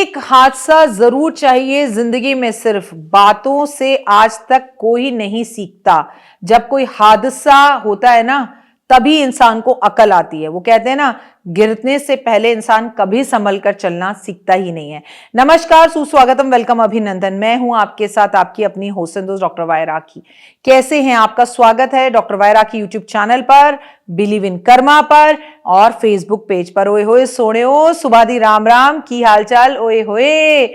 एक हादसा जरूर चाहिए जिंदगी में, सिर्फ बातों से आज तक कोई नहीं सीखता। जब कोई हादसा होता है ना, तभी इंसान को अकल आती है। वो कहते हैं ना, गिरने से पहले इंसान कभी संभल कर चलना सीखता ही नहीं है। नमस्कार, सुस्वागतम, वेलकम, अभिनंदन। मैं हूं आपके साथ आपकी अपनी होस्ट एंड दोस्त डॉक्टर वाई राखी। कैसे हैं? आपका स्वागत है doctor Y Rakhi YouTube channel पर, बिलीव इन कर्मा पर और फेसबुक पेज पर। ओए होए सोने ओ सुबादी राम राम, की हालचाल? ओए होए,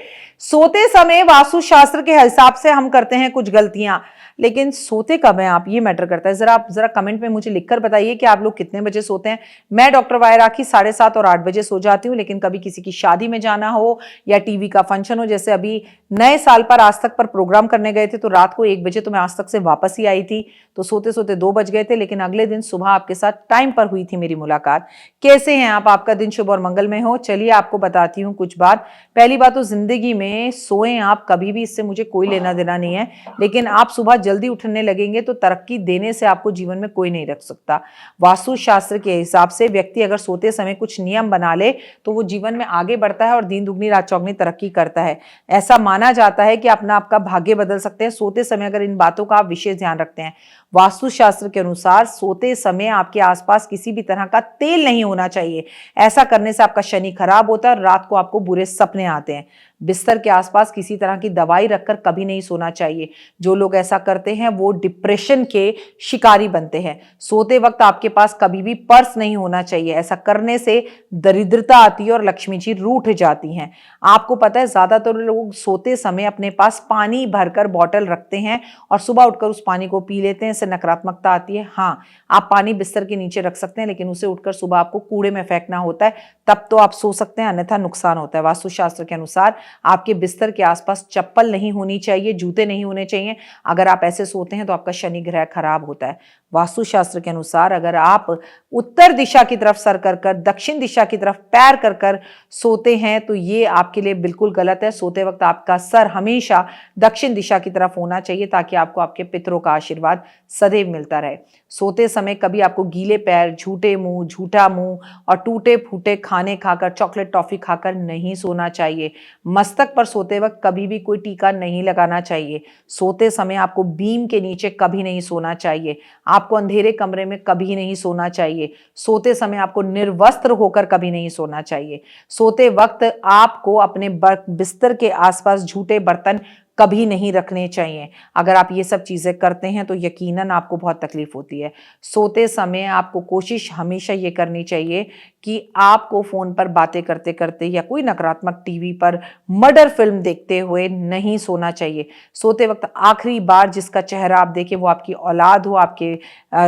सोते समय वास्तुशास्त्र के हिसाब से हम करते हैं कुछ गलतियां, लेकिन सोते कब हैं आप, ये मैटर करता है। आप जरा कमेंट में मुझे लिखकर बताइए कि आप लोग कितने बजे सोते हैं। मैं डॉक्टर वाई राखी 7:30 और 8 बजे सो जाती हूँ, लेकिन कभी किसी की शादी में जाना हो या टीवी का फंक्शन हो, जैसे अभी नए साल पर आज तक पर प्रोग्राम करने गए थे, तो रात को 1 बजे तो मैं आज तक से वापस ही आई थी, तो सोते सोते 2 बज गए थे। लेकिन अगले दिन सुबह आपके साथ टाइम पर हुई थी मेरी मुलाकात। कैसे हैं आप? आपका दिन शुभ और मंगलमय हो। चलिए आपको बताती हूँ कुछ बात। पहली बात तो जिंदगी में सोएं आप कभी भी, इससे मुझे कोई लेना देना नहीं है, लेकिन आप सुबह जल्दी उठने लगेंगे तो तरक्की देने से आपको जीवन में कोई नहीं रख सकता। वास्तुशास्त्र के हिसाब से व्यक्ति अगर सोते समय कुछ नियम बना ले तो वो जीवन में आगे बढ़ता है और दिन दुगनी रात चौगनी तरक्की करता है। ऐसा माना जाता है कि अपना आपका भाग्य बदल सकते हैं सोते समय, अगर इन बातों का आप विशेष ध्यान रखते हैं। वास्तुशास्त्र के अनुसार सोते समय आपके आसपास किसी भी तरह का तेल नहीं होना चाहिए। ऐसा करने से आपका शनि खराब होता है और रात को आपको बुरे सपने आते हैं। बिस्तर के आसपास किसी तरह की दवाई रखकर कभी नहीं सोना चाहिए। जो लोग ऐसा करते हैं वो डिप्रेशन के शिकारी बनते हैं। सोते वक्त आपके पास कभी भी पर्स नहीं होना चाहिए। ऐसा करने से दरिद्रता आती है और लक्ष्मी जी रूठ जाती हैं। आपको पता है, ज्यादातर लोग सोते समय अपने पास पानी भरकर बॉटल रखते हैं और सुबह उठकर उस पानी को पी लेते हैं। इससे नकारात्मकता आती है। हाँ, आप पानी बिस्तर के नीचे रख सकते हैं, लेकिन उसे उठकर सुबह आपको कूड़े में फेंकना होता है, तब तो आप सो सकते हैं, अन्यथा नुकसान होता है। वास्तुशास्त्र के अनुसार आपके बिस्तर के आसपास चप्पल नहीं होनी चाहिए, जूते नहीं होने चाहिए। अगर आप ऐसे सोते हैं तो आपका शनि ग्रह खराब होता है। वास्तुशास्त्र के अनुसार अगर आप उत्तर दिशा की तरफ सर कर कर, दक्षिण दिशा की तरफ पैर कर कर सोते हैं तो ये आपके लिए बिल्कुल गलत है। सोते वक्त आपका सर हमेशा दक्षिण दिशा की तरफ होना चाहिए, ताकि आपको आपके पितरों का आशीर्वाद सदैव मिलता रहे। सोते समय कभी आपको गीले पैर, झूठे मुंह, झूठा मुंह और टूटे फूटे खाने खाकर, चॉकलेट टॉफी खाकर नहीं सोना चाहिए। मस्तक पर सोते वक्त कभी भी कोई टीका नहीं लगाना चाहिए। सोते समय आपको बीम के नीचे कभी नहीं सोना चाहिए। आपको अंधेरे कमरे में कभी नहीं सोना चाहिए। सोते समय आपको निर्वस्त्र होकर कभी नहीं सोना चाहिए। सोते वक्त आपको अपने बिस्तर के आसपास झूठे बर्तन कभी नहीं रखने चाहिए। अगर आप ये सब चीजें करते हैं तो यकीनन आपको बहुत तकलीफ होती है। सोते समय आपको कोशिश हमेशा ये करनी चाहिए कि आपको फोन पर बातें करते करते या कोई नकारात्मक टीवी पर मर्डर फिल्म देखते हुए नहीं सोना चाहिए। सोते वक्त आखिरी बार जिसका चेहरा आप देखें वो आपकी औलाद हो, आपके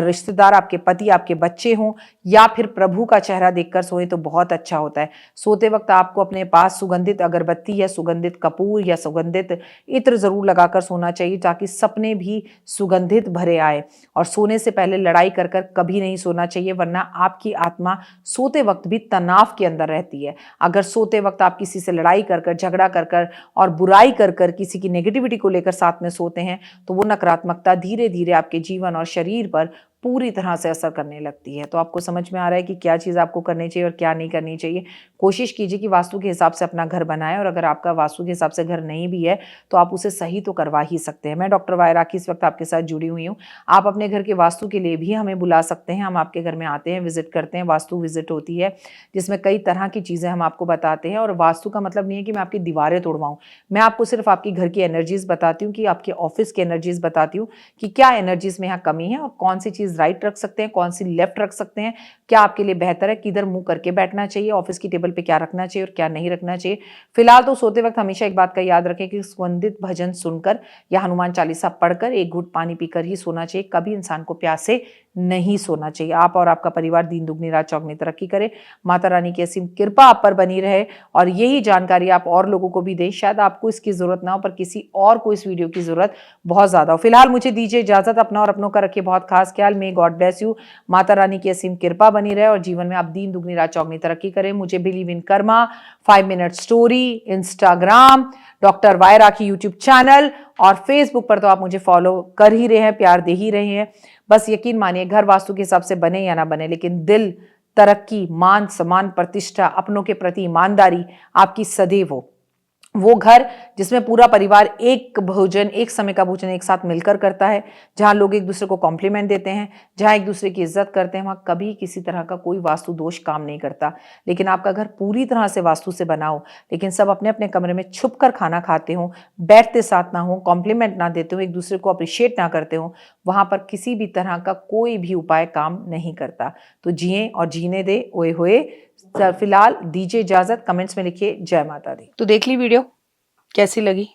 रिश्तेदार, आपके पति, आपके बच्चे हों, या फिर प्रभु का चेहरा देखकर सोए तो बहुत अच्छा होता है। सोते वक्त आपको अपने पास सुगंधित अगरबत्ती या सुगंधित कपूर या सुगंधित इत्र जरूर लगाकर सोना चाहिए, ताकि सपने भी सुगंधित भरे आए। और सोने से पहले लड़ाई कर कर कभी नहीं सोना चाहिए, वरना आपकी आत्मा सोते वक्त भी तनाव के अंदर रहती है। अगर सोते वक्त आप किसी से लड़ाई कर कर, झगड़ा कर कर और बुराई कर कर, किसी की नेगेटिविटी को लेकर साथ में सोते हैं, तो वो नकारात्मकता धीरे धीरे आपके जीवन और शरीर पर पूरी तरह से असर करने लगती है। तो आपको समझ में आ रहा है कि क्या चीज़ आपको करनी चाहिए और क्या नहीं करनी चाहिए। कोशिश कीजिए कि वास्तु के हिसाब से अपना घर बनाएं, और अगर आपका वास्तु के हिसाब से घर नहीं भी है तो आप उसे सही तो करवा ही सकते हैं। मैं डॉक्टर वाई राखी इस वक्त आपके साथ जुड़ी हुई हूँ। आप अपने घर के वास्तु के लिए भी हमें बुला सकते हैं। हम आपके घर में आते हैं, विजिट करते हैं। वास्तु विजिट होती है जिसमें कई तरह की चीज़ें हम आपको बताते हैं। और वास्तु का मतलब नहीं है कि मैं आपकी दीवारें तोड़वाऊँ। मैं आपको सिर्फ आपकी घर की एनर्जीज बताती हूँ, कि आपके ऑफिस की एनर्जीज बताती हूँ कि क्या एनर्जीज में यहाँ कमी है और कौन सी चीज़ राइट रख सकते हैं, कौन सी लेफ्ट रख सकते हैं, क्या आपके लिए बेहतर है, किधर मुंह करके बैठना चाहिए, ऑफिस की टेबल पे क्या रखना चाहिए और क्या नहीं रखना चाहिए। फिलहाल तो सोते वक्त हमेशा एक बात का याद रखें कि सुगंधित भजन सुनकर या हनुमान चालीसा पढ़कर एक घूंट पानी पीकर ही सोना चाहिए। कभी इंसान को प्यासे नहीं सोना चाहिए। आप और आपका परिवार दिन दुगनी रात चौगनी तरक्की करे। माता रानी की असीम कृपा आप पर बनी रहे और यही जानकारी आप और लोगों को भी दें। शायद आपको इसकी जरूरत ना हो, पर किसी और को इस वीडियो की जरूरत बहुत ज्यादा हो। फिलहाल मुझे दीजिए इजाजत। अपना और अपनों का रखिए बहुत खास ख्याल। May God bless you. Mata Rani की असीम कृपा बनी रहे और जीवन में आप दिन दुगनी रात चौगनी तरक्की करें। मुझे believe in karma, 5 minute story, Instagram, doctor Y Rakhi YouTube channel और फेसबुक पर तो आप मुझे फॉलो कर ही रहे हैं, प्यार दे ही रहे हैं। बस यकीन मानिए, घर वास्तु के हिसाब से बने या ना बने, लेकिन दिल, तरक्की, मान सम्मान, प्रतिष्ठा, अपनों के प्रति ईमानदारी आपकी सदैव हो। वो घर जिसमें पूरा परिवार एक भोजन, एक समय का भोजन एक साथ मिलकर करता है, जहां लोग एक दूसरे को कॉम्प्लीमेंट देते हैं, जहां एक दूसरे की इज्जत करते हैं, वहां कभी किसी तरह का कोई वास्तु दोष काम नहीं करता। लेकिन आपका घर पूरी तरह से वास्तु से बना हो, लेकिन सब अपने अपने कमरे में छुप कर खाना खाते हो, बैठते साथ ना हो, कॉम्प्लीमेंट ना देते हो, एक दूसरे को अप्रिशिएट ना करते हो, वहां पर किसी भी तरह का कोई भी उपाय काम नहीं करता। तो जिए और जीने दे ओए होए। फिलहाल दीजिए इजाजत, कमेंट्स में लिखिए जय माता दी। तो देख ली वीडियो, कैसी लगी,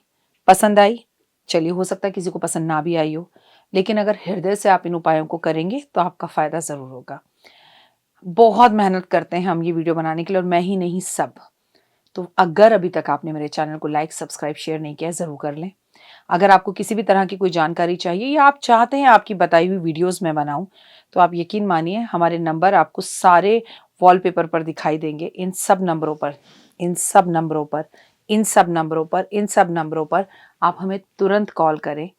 पसंद आई? चलिए, हो सकता है किसी को पसंद ना भी आई हो, लेकिन अगर हृदय से आप इन उपायों को करेंगे तो आपका फायदा जरूर होगा। बहुत मेहनत करते हैं हम ये वीडियो बनाने के लिए, और मैं ही नहीं, सब। तो अगर अभी तक आपने मेरे चैनल को लाइक, सब्सक्राइब, शेयर नहीं किया, जरूर कर लें। अगर आपको किसी भी तरह की कोई जानकारी चाहिए या आप चाहते हैं आपकी बताई हुई वीडियोस मैं बनाऊं, तो आप यकीन मानिए हमारे नंबर आपको सारे वॉलपेपर पर दिखाई देंगे। इन सब नंबरों पर, इन सब नंबरों पर, इन सब नंबरों पर, इन सब नंबरों पर आप हमें तुरंत कॉल करें,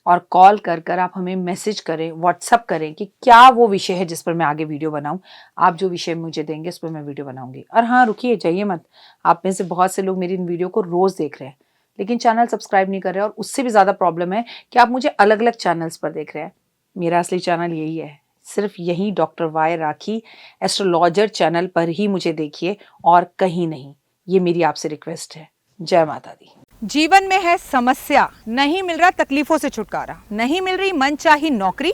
और कॉल कर कर आप हमें मैसेज करें, व्हाट्सअप करें कि क्या वो विषय है जिस पर मैं आगे वीडियो बनाऊं। आप जो विषय मुझे देंगे उस पर मैं वीडियो बनाऊंगी। और हाँ, रुकिए, जाइए मत। आप में से बहुत से लोग मेरी इन वीडियो को रोज देख रहे हैं, लेकिन चैनल सब्सक्राइब नहीं कर रहे हैं, और उससे भी ज़्यादा प्रॉब्लम है कि आप मुझे अलग अलग चैनल्स पर देख रहे हैं। मेरा असली चैनल यही है, सिर्फ यही डॉक्टर वाई राखी एस्ट्रोलॉजर चैनल पर ही मुझे देखिए, और कहीं नहीं। ये मेरी आपसे रिक्वेस्ट है। जय माता दी। जीवन में है समस्या, नहीं मिल रहा तकलीफों से छुटकारा, नहीं मिल रही मनचाही नौकरी,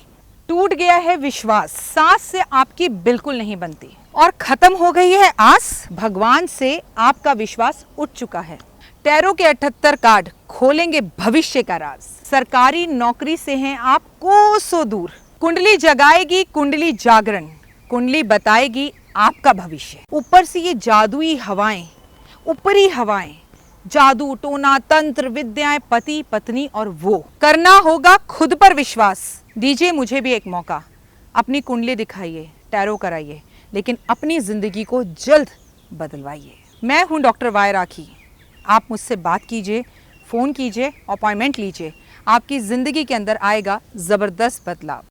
टूट गया है विश्वास, सांस से आपकी बिल्कुल नहीं बनती, और खत्म हो गई है आस, भगवान से आपका विश्वास उठ चुका है। टैरो के 78 कार्ड खोलेंगे भविष्य का राज। सरकारी नौकरी से हैं आप कोसों दूर, कुंडली जगाएगी कुंडली जागरण, कुंडली बताएगी आपका भविष्य। ऊपर से ये जादुई हवाएं, ऊपरी हवाएं, जादू टोना तंत्र विद्याएं, पति पत्नी और वो, करना होगा खुद पर विश्वास। दीजिए मुझे भी एक मौका, अपनी कुंडली दिखाइए, टैरो कराइए, लेकिन अपनी जिंदगी को जल्द बदलवाइए। मैं हूं डॉक्टर वाई राखी। आप मुझसे बात कीजिए, फ़ोन कीजिए, अपॉइंटमेंट लीजिए, आपकी ज़िंदगी के अंदर आएगा ज़बरदस्त बदलाव।